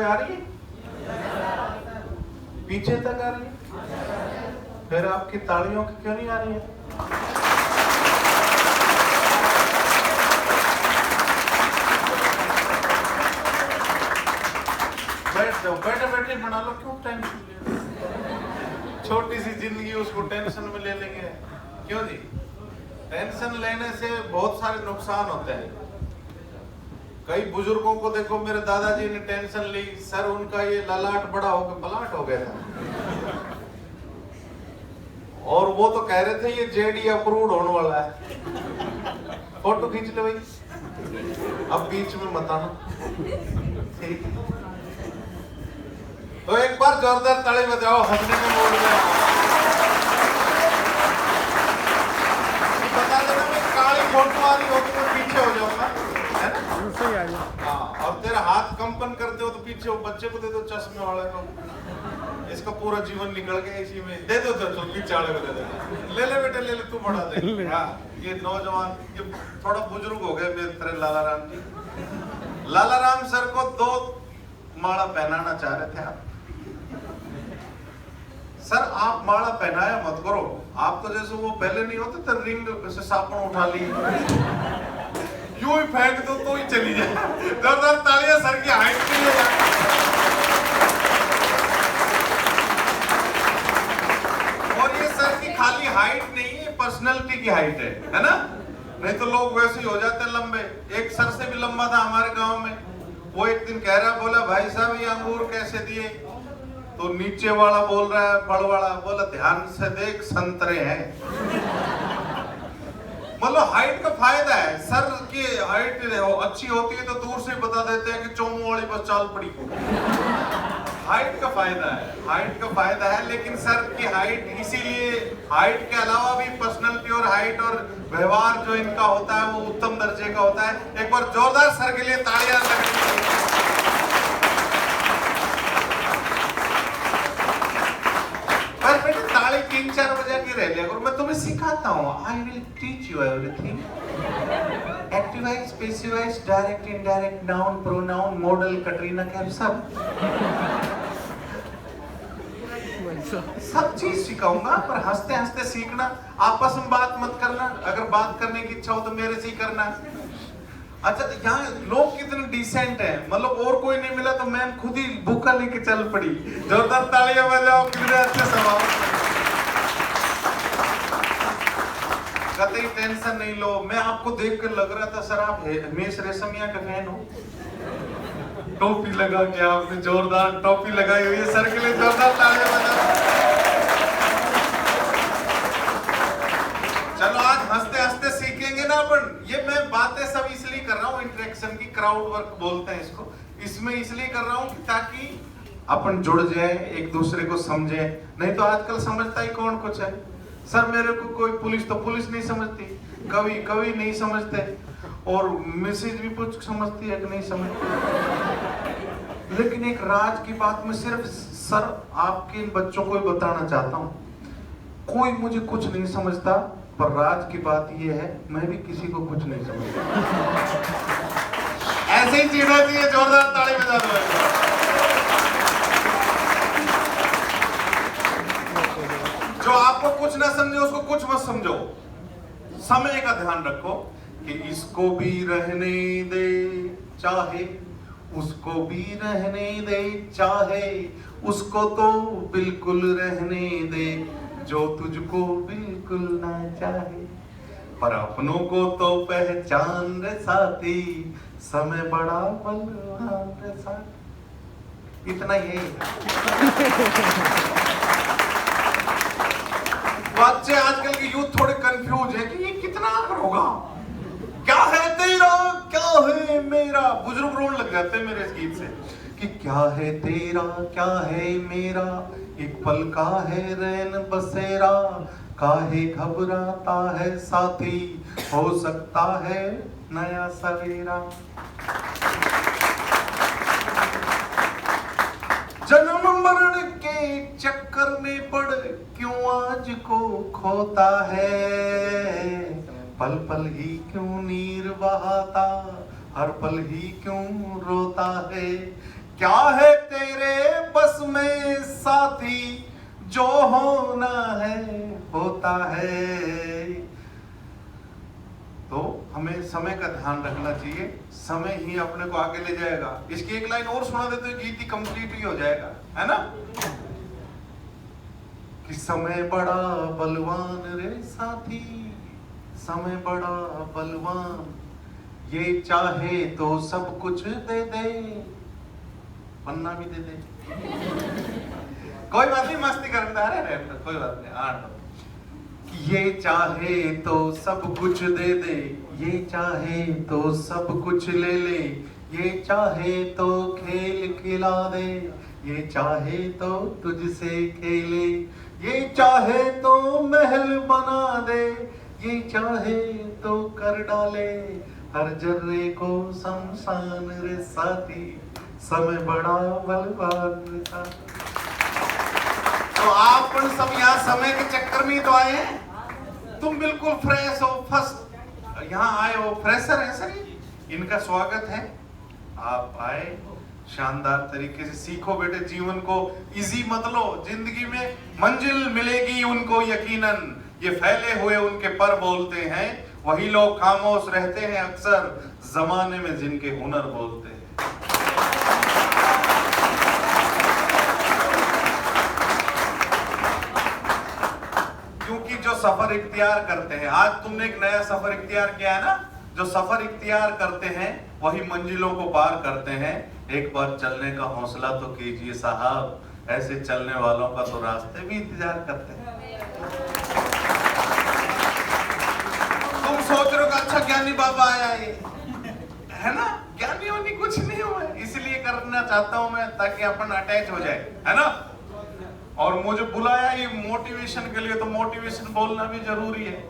आ रही है, पीछे तक आ रही है, फिर आपकी तालियों की क्यों नहीं आ रही है? बैठ जाओ, बैठे बैठे बना लो, क्यों टेंशन ले? छोटी सी जिंदगी उसको टेंशन में ले लेंगे क्यों जी? टेंशन लेने से बहुत सारे नुकसान होते हैं। कई बुजुर्गों को देखो, मेरे दादाजी ने टेंशन ली, सर उनका ये ललाट बड़ा होकर पलाट हो गया था, और वो तो कह रहे थे ये जेडी अप्रूव्ड होने वाला है, फोटो खींच ले भाई, अब बीच में मत आना, ठीक? तो एक बार जोरदार ताली बजाओ, हंसने में मूड में बता देना, मैं काली फोटो आ रही हो तो मैं पीछे हो जाऊंगा, है ना? सही आ गया। हाँ, और तेरा हाथ कंपन करते हो तो पीछे हो, बच्चे को दे दो चश्मे वाले को, इसका पूरा जीवन निकल गया इसी में, दे दो तो पीछे वाले को दे दो, ले ले बेटे ले ले, तू बढ़ा दे। हाँ, ये नौजवान ये थोड़ा बुजुर्ग हो गए मेरे लाला राम जी। लाला राम सर को 2 माला पहनाना चाह रहे थे आप। सर आप माला पहनाया मत करो, आप तो जैसे वो पहले नहीं होते थे रिंग से साबुन उठा ली, यूं ही फेंक दो तो ही चली जाए। जोरदार तालियां सर की हाइट के लिए। और ये सर की खाली हाइट नहीं है, पर्सनैलिटी की हाइट है ना? नहीं तो लोग वैसे ही हो जाते हैं लंबे। एक सर से भी लंबा था हमारे गांव में, वो एक दिन कह रहा, बोला भाई साहब ये अंगूर कैसे दिए? तो नीचे वाला बोल रहा है, बड़ वाला बोला ध्यान से देख संतरे हैं। मतलब हाइट का फायदा है, सर की हाइट अच्छी होती है तो दूर से बता देते हैं कि चोमू वाली बस चाल पड़ी को। हाइट का फायदा है, हाइट का फायदा है, लेकिन सर की हाइट, इसीलिए हाइट के अलावा भी पर्सनैलिटी और हाइट और व्यवहार जो इनका होता है वो उत्तम दर्जे का होता है। एक बार जोरदार सर के लिए तालियां लगनी। ताली 3-4 बजे की रह लिया करो, मैं तुम्हें सिखाता हूँ। I will teach you everything. एक्टिवाइज, passivise, direct, indirect, noun, pronoun, model, Katrina Kaif, सब चीज सिखाऊंगा, पर हंसते हंसते सीखना। आपस में बात मत करना, अगर बात करने की इच्छा हो तो मेरे से ही करना। अच्छा, यहाँ लोग कितने डिसेंट हैं, मतलब और कोई नहीं मिला तो मैम खुद ही भूखा लेके चल पड़ी। जोरदार तालियां बजाओ, कितने अच्छे सवाल। कतई टेंशन नहीं लो। मैं आपको देख कर लग रहा था सर आप हिमेश रेशमिया का फैन हो। टोपी लगा के आपने जोरदार टोपी लगाई हुई है, सर के लिए जोरदार तालियां बजाओ। चलो आज हंसते हंसते सीखेंगे ना अपन। ये मैं बातें सब इसलिए कर रहा हूँ, इंटरेक्शन की, क्राउड वर्क बोलते हैं इसको, इसमें इसलिए कर रहा हूँ ताकि अपन जुड़ जाए, एक दूसरे को समझे। नहीं तो आजकल समझता ही कौन कुछ है। सर मेरे को कोई पुलिस तो पुलिस नहीं समझती, कभी नहीं समझते, और मैसेज भी कुछ समझती है कि नहीं समझती। लेकिन एक राज की बात मैं सिर्फ सर आपके इन बच्चों को ही बताना चाहता हूँ, कोई मुझे कुछ नहीं समझता, पर राज की बात ये है मैं भी किसी को कुछ नहीं समझता। ऐसे ही जीना चाहिए। जोरदार ताली बजा दो। जो आपको कुछ ना समझे उसको कुछ मत समझो। समय का ध्यान रखो कि इसको भी रहने दे चाहे उसको भी रहने दे, चाहे उसको तो बिल्कुल रहने दे जो तुझको बिल्कुल ना चाहे, पर अपनों को तो पहचान रे साथी, समय बड़ा बलवान रे साथी। इतना ही है। बच्चे आजकल के यूथ थोड़े कंफ्यूज है कि ये कितना आखिर होगा, क्या है तेरा क्या है मेरा। बुजुर्ग रोने लग जाते हैं मेरे इस गीत से कि क्या है तेरा क्या है मेरा, एक पल का है रैन बसेरा, काहे घबराता है साथी, हो सकता है नया सवेरा। जन्म मरण के चक्कर में पड़ क्यों आज को खोता है, पल पल ही क्यों नीर बहाता, हर पल ही क्यों रोता है, क्या है तेरे बस में साथी, जो होना है होता है। तो हमें समय का ध्यान रखना चाहिए, समय ही अपने को आगे ले जाएगा। इसकी एक लाइन और सुना देते तो गीत ही कंप्लीट ही हो जाएगा, है ना। कि समय बड़ा बलवान रे साथी, समय बड़ा बलवान, ये चाहे तो सब कुछ दे दे, पन्ना भी दे दे। कोई बात नहीं, मस्ती करता है, कोई बात नहीं। ये चाहे तो सब कुछ दे दे, ये चाहे तो सब कुछ ले ले, ये चाहे तो खेल खिला दे, ये चाहे तो तुझसे खेले, ये चाहे तो महल बना दे, ये चाहे तो कर डाले हर जर्रे को शमशान रे साथी, समय बड़ा बलवान था। तो आप सब यहाँ समय के चक्कर में तो आए हैं। तुम बिल्कुल फ्रेश हो, फर्स्ट यहाँ आए हो, फ्रेशर है सर, इनका स्वागत है। आप आए, शानदार तरीके से सीखो बेटे, जीवन को इजी मत लो, जिंदगी में मंजिल मिलेगी उनको यकीनन। ये फैले हुए उनके पर बोलते हैं, वही लोग खामोश रहते हैं अक्सर जमाने में जिनके हुनर बोलते हैं। क्योंकि जो सफर इख्तियार करते हैं, आज तुमने एक नया सफर इख्तियार किया है ना, जो सफर इख्तियार करते हैं वही मंजिलों को पार करते हैं। एक बार चलने का हौसला तो कीजिए साहब, ऐसे चलने वालों का तो रास्ते भी इंतजार करते हैं। तुम सोच रहे हो कि अच्छा ज्ञानी बाबा आया है ना, ज्ञानी होनी कुछ नहीं हुआ, इसलिए करना चाहता हूं मैं ताकि अपन अटैच हो जाए, है ना। और मुझे बुलाया ये मोटिवेशन के लिए, तो मोटिवेशन बोलना भी जरूरी है,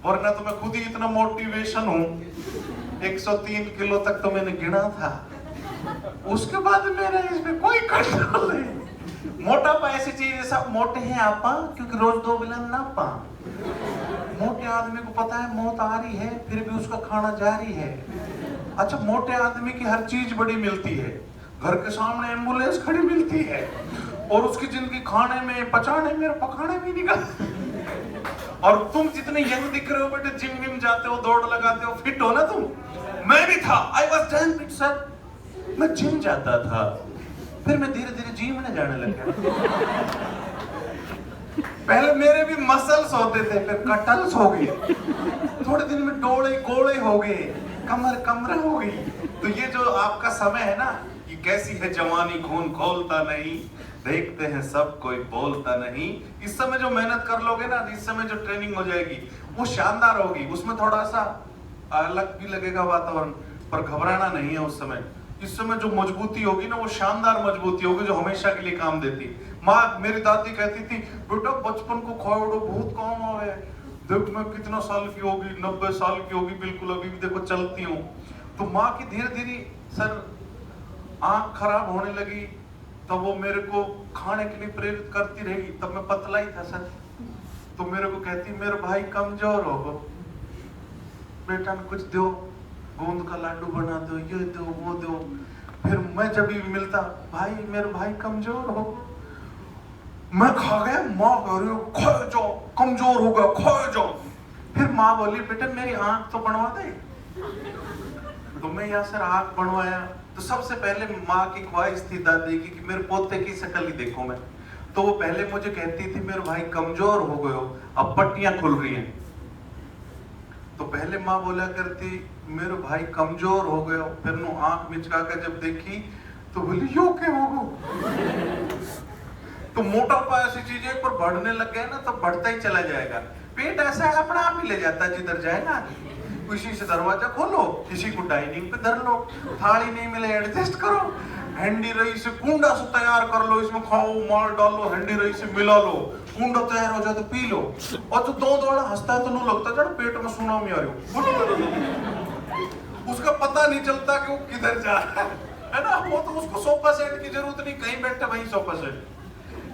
वरना तो मैं खुद ही इतना मोटिवेशन हूँ। 103 किलो तक तो मैंने गिना था, उसके बाद मेरा इसमें कोई कंट्रोल नहीं। मोटापा ऐसी चीज है, सब मोटे हैं आपा क्योंकि रोज 2 बिलन ना पा। मोटे आदमी को पता है मौत आ रही है, फिर भी उसका खाना जारी है। अच्छा, मोटे आदमी की हर चीज बड़ी मिलती है, घर के सामने एम्बुलेंस खड़ी मिलती है, और उसकी जिंदगी खाने में, पचाने में, पकाने में निकल। और तुम जितने यंग दिख रहे हो बेटे, जिम विम जाते हो, दौड़ लगाते हो, फिट हो ना तुम। मैं भी था, I was dam fit sir. मैं जिम जाता था, फिर मैं धीरे धीरे जिम में जाने लग गया। पहले मेरे भी मसल्स होते थे, फिर कटल्स हो गए, थोड़े दिन में डोले गोले हो गए, कमर कमर हो गई। तो ये जो आपका समय है ना, ये कैसी है जवानी, खून खोलता नहीं, देखते हैं सब कोई बोलता नहीं। इस समय जो मेहनत कर लोगे ना, इस समय जो ट्रेनिंग हो जाएगी वो शानदार होगी। उसमें थोड़ा सा अलग भी लगेगा वातावरण, पर घबराना नहीं है उस समय। इस समय जो मजबूती होगी ना, वो शानदार मजबूती होगी जो हमेशा के लिए काम देती। माँ, मेरी दादी कहती थी, बेटा बचपन को खोड़ो बहुत काम आवे। देख मैं कितना साल की होगी, 90 साल की होगी बिल्कुल, अभी भी देखो चलती हूँ। तो माँ की धीरे धीरे सर आँख खराब होने लगी, तब वो मेरे को खाने के लिए प्रेरित करती रही। तब मैं पतला ही था सर, तो मेरे को कहती, मेरे भाई कमजोर हो, बेटा कुछ दो, गोंद का लाडू बना दो, ये दो वो दो। फिर मैं जब भी मिलता, भाई मेरे भाई कमजोर हो, मैं खा गया। माँ कह रही हो खाए जाओ, कमजोर हो गया, खाए जाओ। फिर माँ बोली, बेटा मेरी आंख तो बनवा दे। तो मैं यहाँ सर आंख बनवाया, तो सबसे पहले माँ की ख्वाहिश थी दादी की कि मेरे पोते की शक्ल ही देखो मैं। तो वो पहले मुझे कहती थी, मेरे भाई कमजोर हो गए हो, अब पट्टियां खुल रही हैं। तो पहले माँ बोला करती, मेरे भाई कमजोर हो गए हो। फिर नु आंख मिचका कर जब देखी तो बोली, यो क्या हो तो मोटापा ऐसी चीज है, पर बढ़ने लग गया ना तो बढ़ता ही चला जाएगा। पेट ऐसा है, अपना आप ही ले जाता है जिधर जाए ना। किसी से दरवाजा खोलो, किसी को डाइनिंग पे धर लो, थाली नहीं मिले एडजस्ट करो, हैंडी रही से कुंडा से तैयार कर लो, इसमें खाओ माल डालो, हैंडी रही से मिला लो, कुंडा तैयार हो जाए तो पी लो। और तो दो दौड़ा हंसता है तो नहीं लगता जब पेट में सुनामी आ रही हो, उसका पता नहीं चलता कि वो किधर जा रहा है ना। वो तो उसको सोफा सेट की जरूरत नहीं, कहीं बैठे वहीं सोफा सेट।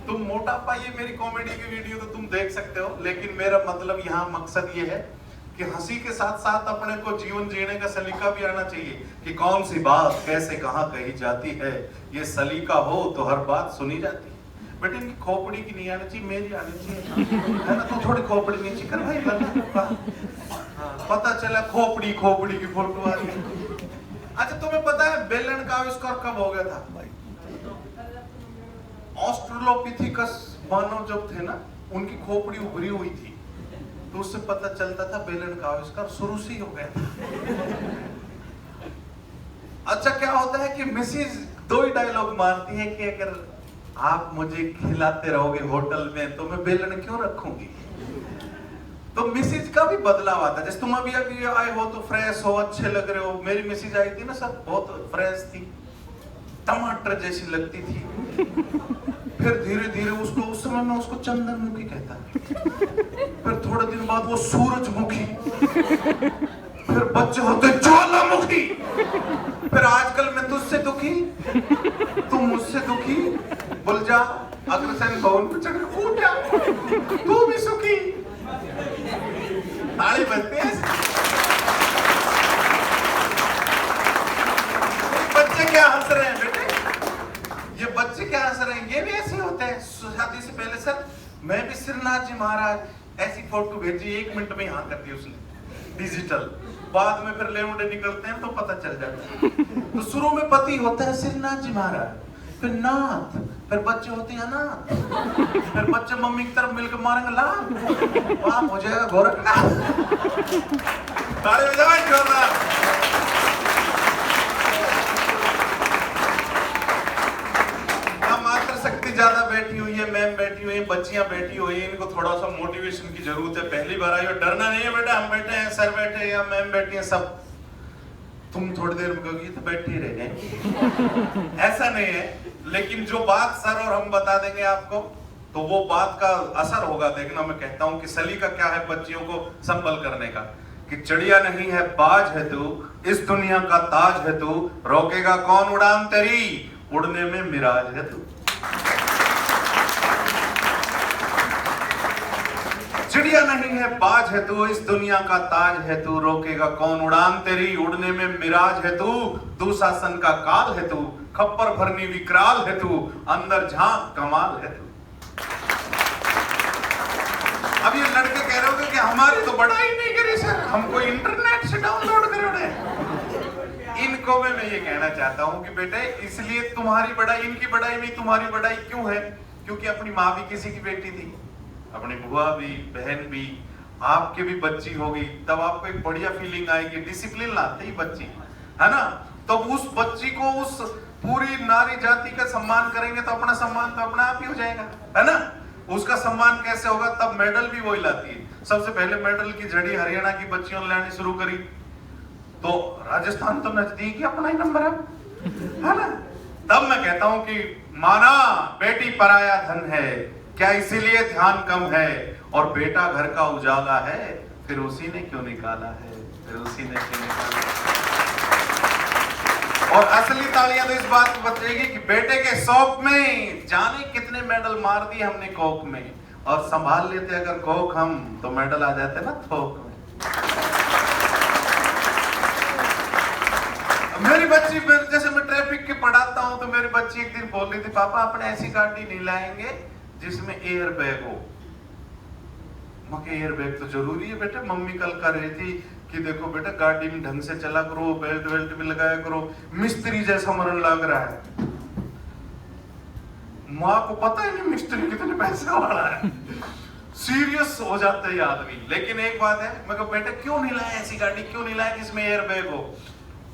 तुम मोटापा, ये मेरी कॉमेडी की वीडियो तो तुम देख सकते हो, लेकिन मेरा मतलब यहाँ मकसद ये है कि हंसी के साथ साथ अपने को जीवन जीने का सलीका भी आना चाहिए कि कौन सी बात कैसे कहाँ कही जाती है, ये सलीका हो तो हर बात सुनी जाती है। बेटे इनकी खोपड़ी की नहीं आनी चाहिए, मेरी आनी चाहिए, है ना। तो थोड़ी खोपड़ी नीचे कर भाई, पता चला खोपड़ी खोपड़ी की फोटो आ गई। अच्छा तुम्हें पता है बेलन का आविष्कार कब हो गया था? ऑस्ट्रेलोपिथेकस मानव जब थे ना, उनकी खोपड़ी उभरी हुई थी, तो उससे पता चलता था बेलन का आविष्कार शुरू से ही हो गया था। अच्छा क्या होता है कि मिसिज दो ही डायलॉग मारती है कि अगर आप मुझे खिलाते रहोगे होटल में तो मैं बेलन क्यों रखूंगी। तो मिसिज का भी बदलाव आता है। जैसे तुम अभी अभी आए हो तो फ्रेश हो, अच्छे लग रहे हो। मेरी मिसिज आई थी ना सब बहुत फ्रेश थी, टमाटर जैसी लगती थी। फिर धीरे धीरे उसको, उस समय मैं उसको चंदनमुखी कहता, फिर थोड़े दिन बाद वो सूरजमुखी, फिर बच्चे होते ज्वालामुखी, फिर आजकल मैं तुझसे दुखी, तुम मुझसे दुखी, बोल जा अग्रसेन भवन पे चढ़ कूद जा, तू भी सुखी। ताली बजते हैं। बच्चे क्या हंस रहे हैं बेटे, ये बच्चे क्या हंस रहे हैं, ये भी ऐसे होते हैं। शादी से पहले सर मैं भी श्रीनाथ जी महाराज ऐसी फोटो भेजी, 1 मिनट में यहाँ कर दी उसने डिजिटल। बाद में फिर लेवड़े निकलते हैं तो पता चल जाता है। तो शुरू में पति होता है श्रीनाथ जी महाराज, फिर नाथ, फिर बच्चे होते हैं अनाथ, फिर बच्चे मम्मी की तरफ मिलकर मारेंगे लाभ, वहां हो जाएगा गोरखनाथ। ताली बजाओ जोरदार। शक्ति ज्यादा बैठी हुई है, मैम बैठी हुई है, बच्चियां बैठी हुई है, इनको थोड़ा सा मोटिवेशन की जरूरत है। पहली बार आई हो, डरना नहीं है बेटा, हम बैठे हैं, सर बैठे हैं या मैम बैठी है, सब तुम थोड़ी देर में कहोगे तो बैठे ही रह गए। ऐसा नहीं है, लेकिन जो बात सर और हम बता देंगे आपको तो वो बात का असर होगा। देखना, मैं कहता हूं कि सलीका क्या है बच्चियों को संभल करने का, कि चिड़िया नहीं है बाज है तू, इस दुनिया का ताज है तू, रोकेगा कौन उड़ान तेरी, उड़ने में मिराज है तू। चिड़िया नहीं है बाज है तू, इस दुनिया का ताज है तू, रोकेगा कौन उड़ान तेरी, उड़ने में मिराज है तू, दुशासन का काल है तू, खप्पर भरनी विकराल है तू, अंदर झांक कमाल है तू। अब ये लड़के कह रहे होंगे कि हमारी तो बढ़ाई नहीं करी सर, हमको इंटरनेट से डाउनलोड करोगे। इनको मैं ये कहना चाहता हूं कि बेटे इसलिए तुम्हारी बढ़ाई, इनकी बढ़ाई नहीं, तुम्हारी बढ़ाई क्यों है? क्योंकि अपनी माँ भी किसी की बेटी थी, अपनी बुआ भी, बहन भी, आपकी भी बच्ची होगी, तब आपको एक बढ़िया फीलिंग आएगी, डिसिप्लिन लाते ही बच्ची, है ना। तो उस बच्ची को, उस पूरी नारी जाति का सम्मान करेंगे तो अपना सम्मान तो अपना आप ही हो जाएगा, है ना। उसका सम्मान कैसे होगा? तब मेडल भी वही लाती है। सबसे पहले मेडल की झड़ी हरियाणा की बच्चियों ने लानी शुरू करी, तो राजस्थान तो नजदीक ही अपना ही नंबर है ना। तब मैं कहता हूं कि माना बेटी पराया धन है, क्या इसीलिए ध्यान कम है, और बेटा घर का उजाला है, फिर उसी ने क्यों निकाला है, फिर उसी ने क्यों निकाला है। और असली तालियां तो इस बात को बताएगी कि बेटे के शौक में जाने कितने मेडल मार दिए हमने कोक में, और संभाल लेते अगर कोक हम तो मेडल आ जाते ना थोक में। मेरी बच्ची, जैसे मैं ट्रैफिक के पढ़ाता हूं तो मेरी बच्ची एक दिन बोल रही थी, पापा अपने ऐसी गाड़ी नहीं लाएंगे जिसमें एयर बैग हो। मगर एयर बैग तो जरूरी है बेटा, मम्मी कल कर रही थी कि देखो बेटा गाड़ी में ढंग से चला करो, बेल्ट वेल्ट भी लगाया करो, मिस्त्री जैसा मरण लग रहा है। माँ को पता ही नहीं मिस्त्री कितने पैसे वाला है, सीरियस हो जाता है आदमी। लेकिन एक बात है, मैं कहूं बेटा क्यों नहीं लाया ऐसी गाड़ी, क्यों नहीं लाया जिसमें एयर बैग हो?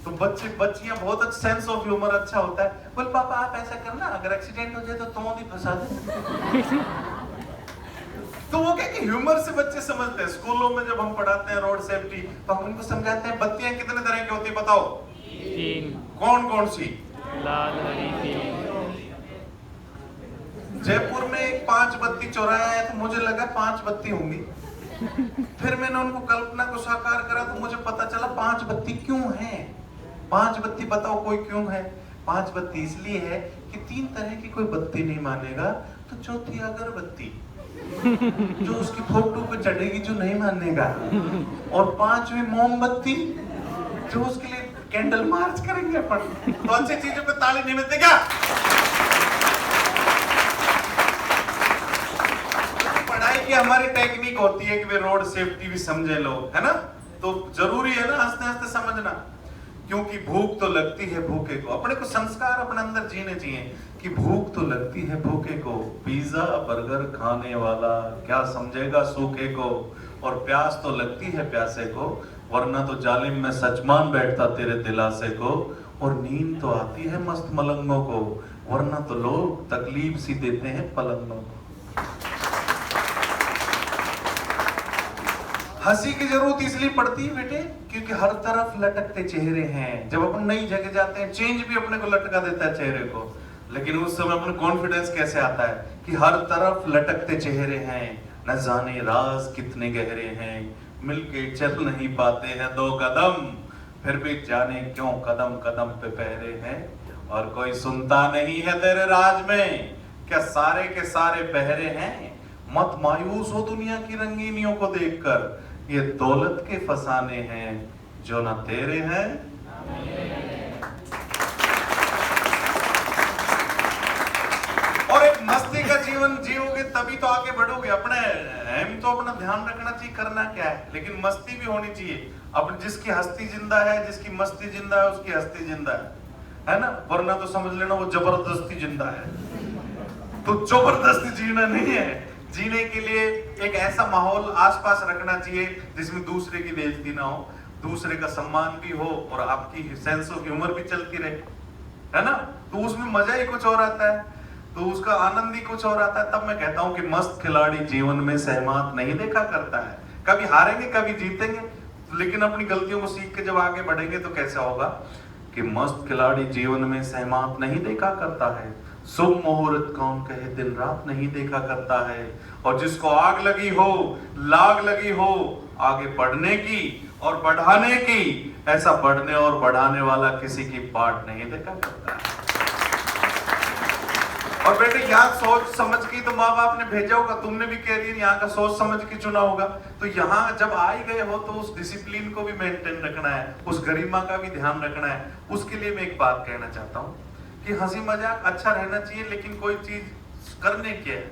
तो बच्चियां बहुत सेंस ऑफ ह्यूमर अच्छा होता है, बोल पापा आप ऐसा करना, अगर एक्सीडेंट हो जाए तो तुम भी फंसा दे। तो वो क्या कि ह्यूमर से बच्चे समझते हैं। स्कूलों में जब हम पढ़ाते हैं रोड सेफ्टी तो हम उनको समझाते हैं बत्तियां कितने तरह की होती है बताओ? 3। कौन कौन सी? लाल, हरी, पीली। जयपुर में एक 5 बत्ती चौराया है, तो मुझे लगा 5 बत्ती होंगी। फिर मैंने उनको कल्पना को साकार करा तो मुझे पता चला 5 बत्ती क्यों है। 5 बत्ती बताओ कोई क्यों है? 5 बत्ती इसलिए है कि 3 तरह की कोई बत्ती नहीं मानेगा तो चौथी अगरबत्ती। जो उसकी फोटो पे चढ़ेगी जो नहीं मानेगा, और 5वीं मोमबत्ती जो उसके लिए कैंडल मार्च करेंगे अपन। तो अच्छी चीजों पे ताली नहीं मिलती क्या? पढ़ाई की हमारी टेक्निक होती है कि वे रोड सेफ्टी भी समझे लोग, है ना? तो जरूरी है ना हंसते हंसते समझना, क्योंकि भूख तो लगती है भूखे को। अपने को संस्कार अपने अंदर जीने चाहिए कि भूख तो लगती है भूखे को, पिज्जा बर्गर खाने वाला क्या समझेगा सूखे को, और प्यास तो लगती है प्यासे को, वरना तो जालिम में सचमान बैठता तेरे दिलासे को, और नींद तो आती है मस्त मलंगों को, वरना तो लोग तकलीफ सी देते हैं पलंगों को। हंसी की जरूरत इसलिए पड़ती है बेटे क्योंकि हर तरफ लटकते चेहरे हैं। जब अपन नई जगह जाते हैं चेंज भी अपने को लटका देता है चेहरे को, लेकिन उस समय अपने कॉन्फिडेंस कैसे आता है कि हर तरफ लटकते चेहरे हैं, न जाने राज कितने गहरे हैं, मिलके चल नहीं पाते हैं 2 कदम, फिर भी जाने क्यों कदम कदम पे पहरे हैं, और कोई सुनता नहीं है तेरे राज में, क्या सारे के सारे बहरे हैं। मत मायूस हो दुनिया की रंगीनियों को देखकर, ये दौलत के फसाने हैं जो ना तेरे हैं। और एक मस्ती का जीवन जियोगे तभी तो आगे बढ़ोगे। अपने हम तो अपना ध्यान रखना चाहिए करना क्या है, लेकिन मस्ती भी होनी चाहिए। अब जिसकी हस्ती जिंदा है, जिसकी मस्ती जिंदा है, उसकी हस्ती जिंदा है ना? वरना तो समझ लेना वो जबरदस्ती जिंदा है। तो जबरदस्ती जीना नहीं है। जीने के लिए एक ऐसा माहौल आसपास रखना चाहिए जिसमें दूसरे की बेइज्जती ना हो, दूसरे का सम्मान भी हो, और आपकी सेंस ऑफ ह्यूमर भी चलती रहे, है ना? तो उसमें मजा ही कुछ और आता है, तो उसका आनंद ही कुछ और आता है। तब मैं कहता हूं कि मस्त खिलाड़ी जीवन में सहमत नहीं देखा करता है। कभी हारेंगे कभी जीतेंगे, लेकिन अपनी गलतियों को सीख के जब आगे बढ़ेंगे तो कैसा होगा कि मस्त खिलाड़ी जीवन में सहमत नहीं देखा करता है। शुभ मुहूर्त कौन कहे दिन रात नहीं देखा करता है, और जिसको आग लगी हो लाग लगी हो आगे बढ़ने की और बढ़ाने की, ऐसा बढ़ने और बढ़ाने वाला किसी की बाट नहीं देखा करता है। और बेटे यहाँ सोच समझ के तो माँ बाप ने भेजा होगा, तुमने भी कैरियर यहाँ का सोच समझ के चुना होगा, तो यहाँ जब आ ही गए हो तो उस डिसिप्लिन को भी मेंटेन रखना है, उस गरिमा का भी ध्यान रखना है। उसके लिए मैं एक बात कहना चाहता हूँ कि हंसी मजाक अच्छा रहना चाहिए, लेकिन कोई चीज करने की है।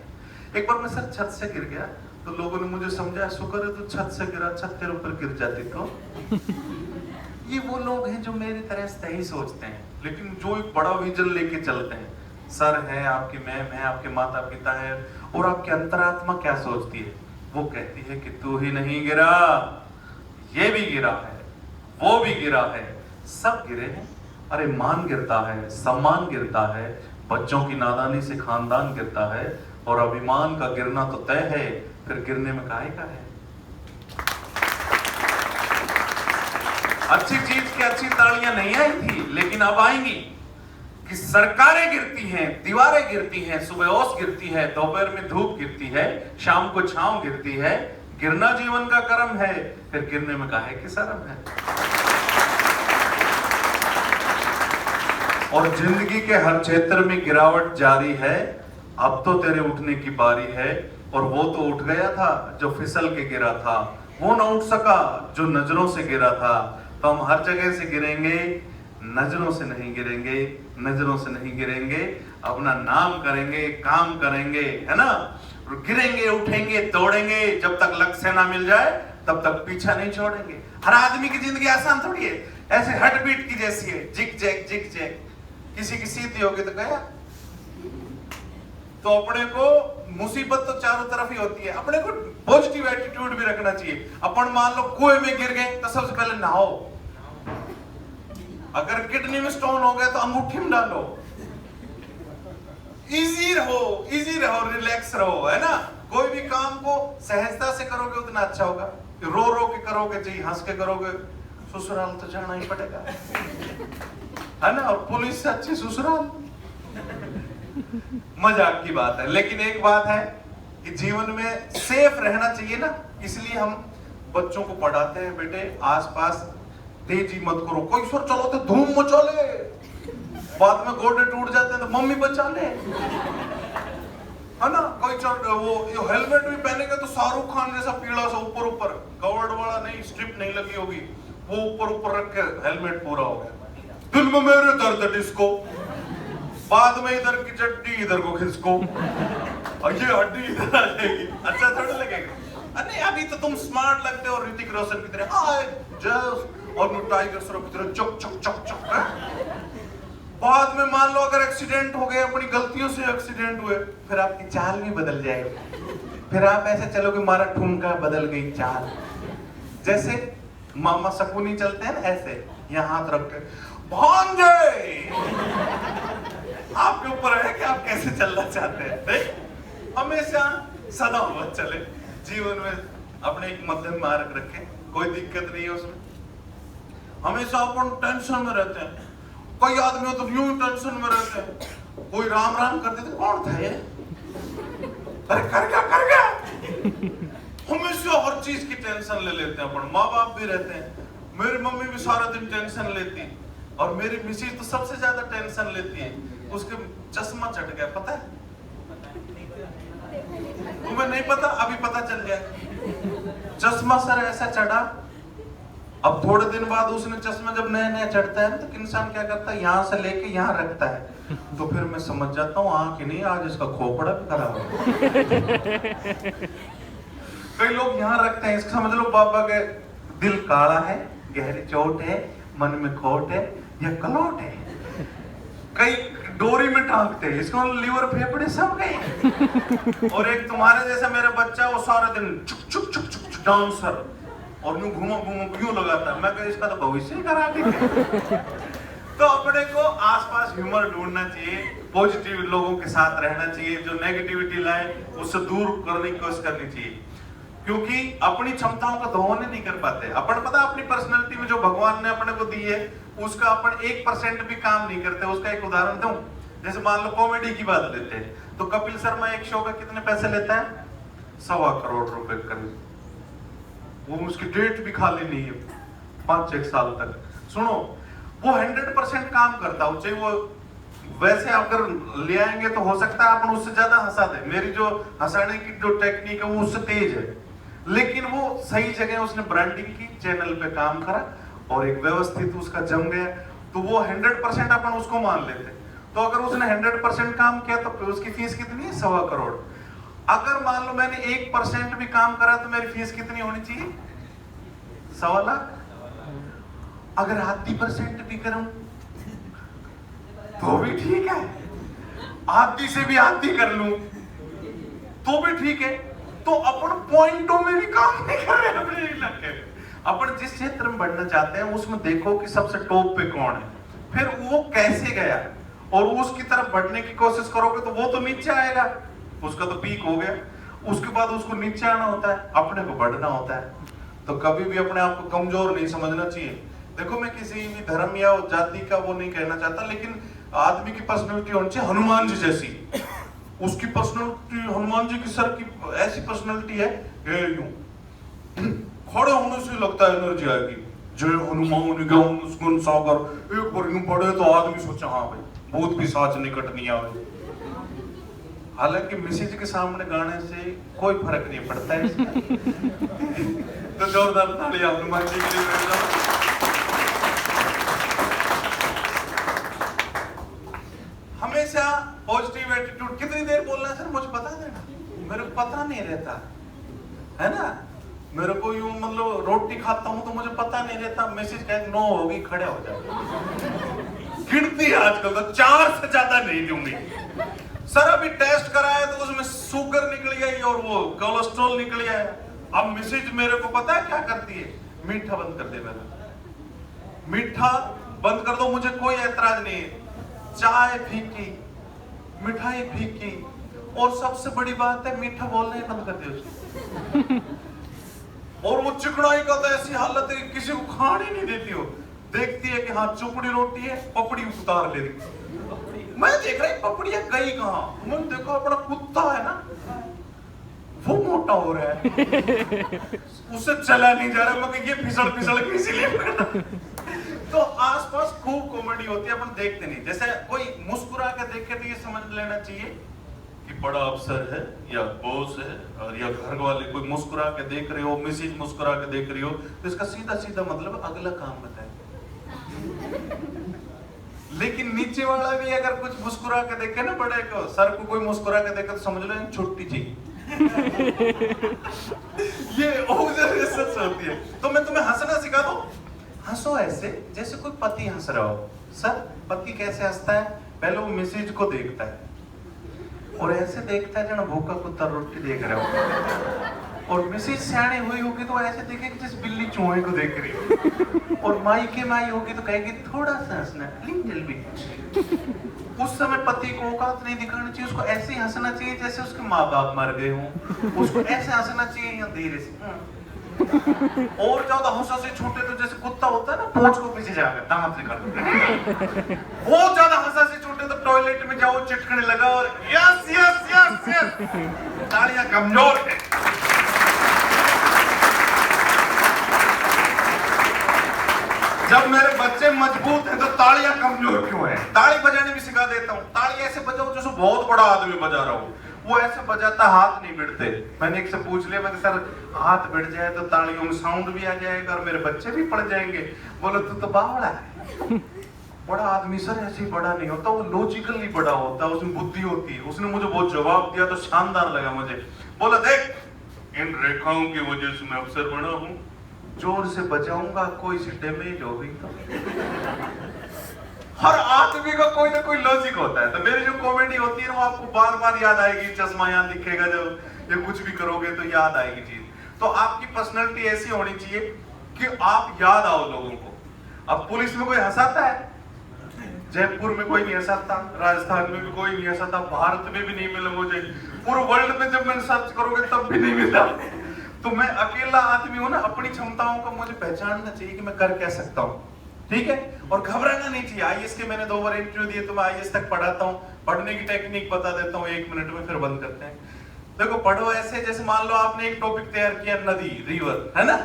एक बार मैं सर छत से गिर गया तो लोगों ने मुझे समझाया, शुक्र है तू छत से गिरा, छत तेरे ऊपर गिर जाती तो। ये वो लोग हैं जो मेरी तरह सही सोचते हैं, लेकिन जो एक बड़ा विजन लेके चलते हैं। सर है आपकी, मैम है आपके, माता पिता है, और आपकी अंतरात्मा क्या सोचती है? वो कहती है कि तू ही नहीं गिरा, ये भी गिरा है, वो भी गिरा है, सब गिरे हैं। अरे मान गिरता है, सम्मान गिरता है, बच्चों की नादानी से खानदान गिरता है, और अभिमान का गिरना तो तय है, फिर गिरने में काहे का है। अच्छी चीज की अच्छी तालियां नहीं आई थी, लेकिन अब आएंगी कि सरकारें गिरती हैं, दीवारें गिरती हैं, सुबह ओस गिरती है, दोपहर में धूप गिरती है, शाम को छांव गिरती है। गिरना जीवन का कर्म है, फिर गिरने में काहे की शर्म है। और जिंदगी के हर क्षेत्र में गिरावट जारी है, अब तो तेरे उठने की बारी है। और वो तो उठ गया था जो फिसल के गिरा था, वो ना उठ सका जो नजरों से गिरा था। तो हम हर जगह से गिरेंगे, नजरों से नहीं गिरेंगे, नजरों से नहीं गिरेंगे, अपना नाम करेंगे, काम करेंगे, है ना? गिरेंगे, उठेंगे, दौड़ेंगे, जब तक लक्ष्य ना मिल जाए तब तक पीछा नहीं छोड़ेंगे। हर आदमी की जिंदगी आसान थोड़ी है, ऐसे हट बीट की जैसी है, जिग जैग जिग जैग। किसी की सीधी होगी तो गया। तो अपने को मुसीबत तो चारों तरफ ही होती है, अपने को पॉजिटिव एटीट्यूड भी रखना चाहिए। अपन मान लो कुएं में गिर गए तो सबसे पहले नहाओ, अगर किडनी में स्टोन हो गया तो अंगूठी में डालो। इजी रहो, रिलैक्स रहो, है ना? कोई भी काम को सहजता से करोगे उतना अच्छा होगा। रो रो के करोगे, चाहिए हंस के करोगे, ससुराल तो जाना ही पड़ेगा, है ना? और पुलिस से अच्छी ससुराल। मजाक की बात है, लेकिन एक बात है कि जीवन में सेफ रहना चाहिए ना, इसलिए हम बच्चों को पढ़ाते हैं, बेटे आसपास तेजी मत करो। कोई सर चलो तो धूम मचा ले, बाद में गोडे टूट जाते हैं तो मम्मी बचा ले। है ना, कोई वो हेलमेट भी पहनेगा तो शाहरुख खान जैसा पीला सा ऊपर ऊपर, कवर्ड वाला नहीं, स्ट्रिप नहीं लगी होगी, वो ऊपर ऊपर रख के हेलमेट पूरा हो गया। दिल में मेरे दर्द डिस्को, बाद में इधर की चड्डी इधर को खिसको, और ये हड्डी इधर आ जाएगी, अच्छा थोड़ा लगेगा। अरे अभी तो तुम स्मार्ट लगते हो, ऋतिक रोशन की तरह हाय जस्ट, और टाइगर श्रॉफ की तरह चक चक चक चक। बाद में मान लो अगर एक्सीडेंट हो गए, अपनी गलतियों से एक्सीडेंट हुए, फिर आपकी चाल भी बदल जाएगी, फिर आप ऐसे चलोगे मारा ठुमका बदल गई चाल, जैसे मामा शकुनी चलते हैं ना ऐसे, यहाँ हाथ रख के भांजे, आपके ऊपर है कि आप कैसे चलना चाहते हैं। नहीं, हमेशा सदा मत चले, जीवन में अपने एक मध्यम मार्ग रखें, कोई दिक्कत नहीं है उसमें। हमेशा अपन टेंशन में रहते हैं, कई आदमी तो यूं टेंशन में रहते हैं, कोई राम राम करते थे, कौन था ये, अरे कर गया हमेशा हर चीज की टेंशन ले लेते हैं अपन। माँ बाप भी रहते हैं, मेरी मम्मी भी सारा दिन टेंशन लेती है, और मेरी मिसेज तो सबसे ज्यादा टेंशन लेती है, उसके चश्मा चढ़ गया, पता है तुम्हें? नहीं पता, अभी पता चल गया। चश्मा सर ऐसा चढ़ा, अब थोड़े दिन बाद उसने चश्मा जब नया नया चढ़ता है तो इंसान क्या करता है, यहाँ से लेके यहाँ रखता है, तो फिर मैं समझ जाता हूँ आँख ही नहीं, आज इसका खोपड़ा भी खराब है। कई लोग यहाँ रखते हैं, इसका समझ लो पापा के दिल काला है, गहरी चोट है, मन में खोट है या कलौट है। कई डोरी में टांगते हैं, इसको लीवर फेफड़े सब गए। और एक तुम्हारे जैसा मेरा बच्चा, वो सारा दिन चुक चुक चुक चुक डांसर, और यूं घूमो यूं लगाता है, मैं कह इसका तो भविष्य ही खराब है। तो अपने को आसपास ह्यूमर ढूंढना चाहिए, पॉजिटिव लोगों के साथ रहना चाहिए, जो नेगेटिविटी लाए उससे दूर करने की कोशिश करनी चाहिए, क्योंकि अपनी क्षमताओं का दोहन नहीं कर पाते अपन। पता अपनी पर्सनैलिटी में जो भगवान ने अपने को दी है, उसका अपन 1% भी काम नहीं करते। उसका एक उदाहरण दूं, जैसे मान लो कॉमेडी की बात लेते हैं, तो कपिल शर्मा एक शो का कितने पैसे लेता है, 1.25 करोड़ रुपए करीब, वो उसकी डेट भी खाली नहीं है 5-6 साल तक। सुनो, वो 100% काम करता हो, चाहे वो वैसे अगर ले आएंगे तो हो सकता है अपन उससे ज्यादा हंसा दे, मेरी जो हंसाने की जो टेक्निक है वो उससे तेज है, लेकिन वो सही जगह उसने ब्रांडिंग की, चैनल पे काम करा और एक व्यवस्थित उसका जम गया, तो वो 100% अपन उसको मान लेते। तो अगर उसने 100% काम किया तो उसकी फीस कितनी है, 1.25 करोड़। अगर मान लो मैंने 1% भी काम करा तो मेरी फीस कितनी होनी चाहिए, 1.25 लाख। अगर 0.5% भी करूं तो भी ठीक है, आधी से भी आधी कर लूं तो भी ठीक है। तो अपन पॉइंटों में भी काम नहीं कर रहे अपने इलाके में। अपन जिस क्षेत्र में बढ़ना चाहते हैं उसमें देखो कि सबसे टॉप पे कौन है, फिर वो कैसे गया और उसकी तरफ बढ़ने की कोशिश करोगे तो वो तो नीचे आएगा, उसका तो पीक हो गया, उसके बाद उसको नीचे आना होता है, अपने को बढ़ना होता है। तो कभी भी अपने आप को कमजोर नहीं समझना चाहिए। देखो मैं किसी भी धर्म या जाति का वो नहीं कहना चाहता, लेकिन आदमी की पर्सनैलिटी होनी चाहिए हनुमान जी जैसी। उसकी पर्सनैलिटी, हनुमान जी की सर की ऐसी पर्सनैलिटी है, ये यूं खड़े होने से लगता है एनर्जी आएगी, जय हनुमान ज्ञान गुण सागर, एक बार यूं पढ़े तो आदमी सोचा हाँ भाई भूत पिशाच निकट नहीं आवे। हालांकि मिसेज के सामने गाने से कोई फर्क नहीं पड़ता है तो जोरदार तालियां हनुमान जी के लिए। हमेशा पॉजिटिव एटीट्यूड। कितनी देर बोलना है सर, मुझे बता देना, मेरे को पता नहीं रहता है ना। मेरे को यूं मतलब रोटी खाता हूं तो मुझे पता नहीं रहता, मैसेज कहे 9 होगी, खड़े हो जाए। गिनती आजकल तो 4 से ज्यादा नहीं दूंगी। सर अभी टेस्ट कराया तो उसमें शुगर निकल गई और वो कोलेस्ट्रॉल निकल गया। अब मैसेज मेरे को पता है क्या करती है, मीठा बंद कर दे, मेरा मीठा बंद कर दो, मुझे कोई ऐतराज नहीं है। चाय फीकी, मिठाई फीकी, और सबसे बड़ी बात है मीठा बोलना ही बंद कर दे उसको। और वो चिकनाई का तो ऐसी हालत है कि किसी को खाने नहीं देती हो, देखती है कि हाँ चुपड़ी रोटी है, पपड़ी उतार ले रही। मैं देख रहा हूँ पपड़ियां गई कहाँ, मैंने देखो अपना कुत्ता है ना वो मोटा हो रहा है, उससे चला नहीं जा रहा, मैं ये फिसल फिसल के इसीलिए। तो आसपास खूब कॉमेडी होती है, अपन देखते नहीं। जैसे कोई मुस्कुरा के देखे तो ये समझ लेना चाहिए कि बड़ा अफसर है या बॉस है और या घर वाले कोई मुस्कुरा के देख रहे हो, मिसेज मुस्कुरा के देख रही हो, तो इसका सीधा सीधा मतलब अगला काम बताए। लेकिन नीचे वाला भी अगर कुछ मुस्कुरा के देखे ना, बड़े को सर को कोई मुस्कुरा के देखे तो समझ लो छोटी जी। ये सच होती है। तो मैं तुम्हें हंसना सिखा दूं, हंसो ऐसे जैसे कोई पति हंस रहा हो। सर, पति कैसे हंसता है? पहले वो मिसेज को देखता है और ऐसे देखता है जब भूखा कुत्ता रोटी देख रहा हो। और मिसेज सियाणी हुई होगी तो ऐसे देखेगी जैसे बिल्ली चूहे को देख रही हो। और माई के माई होगी तो कहेगी थोड़ा सा हंसना, लिटिल बिट। उस समय पति को औकात नहीं दिखानी चाहिए, उसको ऐसे ही हंसना चाहिए जैसे उसके माँ बाप मर गए हों। उसको ऐसे हंसना चाहिए या धीरे से। और ज्यादा हंसा से छूटे तो जैसे कुत्ता होता है ना, पूंछ को पीछे जाकर दांत निकाल। बहुत ज्यादा हंसा से छूटे तो टॉयलेट में जाओ, चिटकने लगा और यस यस यस यस, तालियां कमजोर है। जब मेरे बच्चे मजबूत हैं तो तालियां कमजोर क्यों हैं? ताली बजाने भी सिखा देता हूँ। ताली ऐसे बजाओ जैसे बहुत बड़ा आदमी बजा रहा हो। वो ऐसे बजाता हाथ नहीं भिड़ते। मैंने एक से पूछ लिया, मैंने सर हाथ भिड़ जाए तो तालियों में साउंड भी आ जाएगा और मेरे बच्चे भी पड़ जाएंगे। बोले तू तो बावड़ा है। बड़ा आदमी सर ऐसे ही बड़ा नहीं होता, वो लॉजिकली बड़ा होता है, उसमें बुद्धि होती है। उसने मुझे बहुत जवाब दिया तो शानदार लगा मुझे। बोला देख, इन रेखाओं की वजह से मैं अफसर बना हूँ, जोर से बजाऊंगा कोई सी डैमेज हो गई तो। हर आदमी का कोई ना कोई लॉजिक होता है। तो मेरी जो कॉमेडी होती है वो आपको बार बार याद आएगी। चश्मा यहाँ दिखेगा जब ये कुछ भी करोगे तो याद आएगी चीज। तो आपकी पर्सनैलिटी ऐसी होनी चाहिए कि आप याद आओ लोगों को। अब पुलिस में कोई हंसाता है? जयपुर में कोई नहीं हंसाता, राजस्थान में भी कोई नहीं हंसाता, भारत में भी नहीं मिला मुझे। पूरे वर्ल्ड में जब मैं सर्च करोगे तब भी नहीं मिला। तो मैं अकेला आदमी हूं ना, अपनी क्षमताओं को मुझे पहचानना चाहिए कि मैं कर क्या सकता हूँ। ठीक है? और घबराना नहीं चाहिए। आईएएस के मैंने 2 बार इंटरव्यू दिए, तो मैं आईएएस तक पढ़ाता हूँ। पढ़ने की टेक्निक बता देता हूँ 1 मिनट में, फिर बंद करते हैं। देखो, पढ़ो ऐसे जैसे मान लो आपने एक टॉपिक तैयार किया, नदी, रिवर, है ना,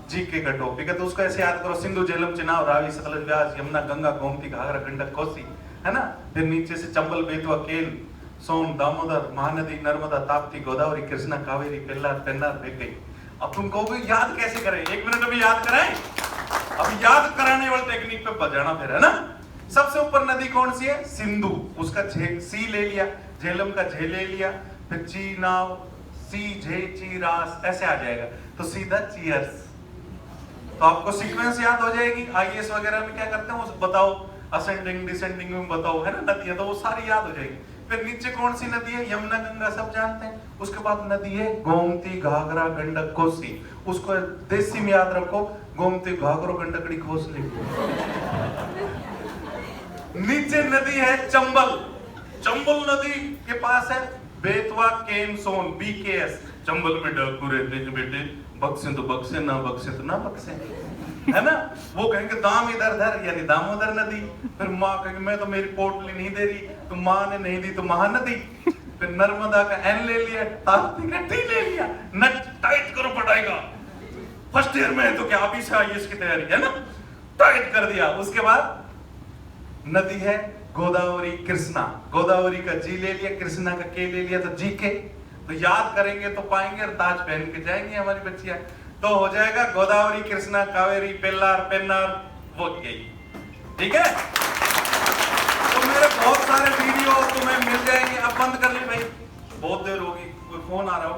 जीके का टॉपिक है, तो उसको ऐसे याद करो, सिंधु, झेलम, चिनाब, रावी, सतलज, व्यास, यमुना, गंगा, गोमती, घाघरा, गंडक, कोसी, है ना। फिर नीचे से चंबल, बेतवा, केन, सोन, दामोदर, महानदी, नर्मदा, ताप्ती, गोदावरी, कृष्णा, कावेरी, पेल्लार, पेन्नार, वेगई। अब तुम कहोगे याद कैसे करें? 1 मिनट में याद कराएं? अब याद कराने वाले टेक्निक पे बजाना फिर, है ना। सबसे ऊपर नदी कौन सी है? सिंधु, उसका सी ले लिया, झेलम का झे ले लिया, फिर ची नाव, सी झे ची रास, ऐसे आ जाएगा। तो सीधा चीयर्स। तो आपको सीक्वेंस याद हो जाएगी। आईएएस वगैरह में क्या करते हैं वो बताओ, असेंडिंग डिसेंडिंग में बताओ, है ना, नदियां, तो वो सारी याद हो जाएगी। फिर नीचे कौन सी नदी है? यमुना, गंगा, सब जानते हैं। उसके बाद नदी है गोमती, घाघरा, गंडक, कोसी। उसको देसी में याद रखो, गोमती, घाघरा, गंडकड़ी, घोसली। नीचे नदी है चंबल। चंबल नदी के पास है बेतवा, केन, सोन, बीकेएस। चंबल में डाकू रहते हैं बेटे, बक्से तो बक्से, ना बक्से तो ना बक्से, है ना। वो कहेंगे दाम इधर धर, यानी दामोदर नदी। फिर माँ कहेंगे मैं तो मेरी पोटली नहीं दे रही, तो माँ ने नहीं दी तो महानदी। फिर नर्मदा का एन ले लिया, ताप्ती का टी ले लिया। नट टाइट करो पढ़ाई का, फर्स्ट ईयर में है तो क्या अभी से आईएएस की तैयारी, है ना, टाइट कर दिया। उसके बाद नदी है गोदावरी, कृष्णा। गोदावरी का जी ले लिया, कृष्णा का के ले लिया, तो जी के। तो याद करेंगे तो पाएंगे और ताज पहन के जाएंगे हमारी बच्चियां। तो हो जाएगा गोदावरी, कृष्णा, कावेरी, पेल्लार, पेन्नार, वो गई। ठीक है? तो मेरे बहुत सारे वीडियो तुम्हें मिल जाएंगे। अब बंद कर ली भाई, बहुत देर होगी, कोई फोन आ रहा हो।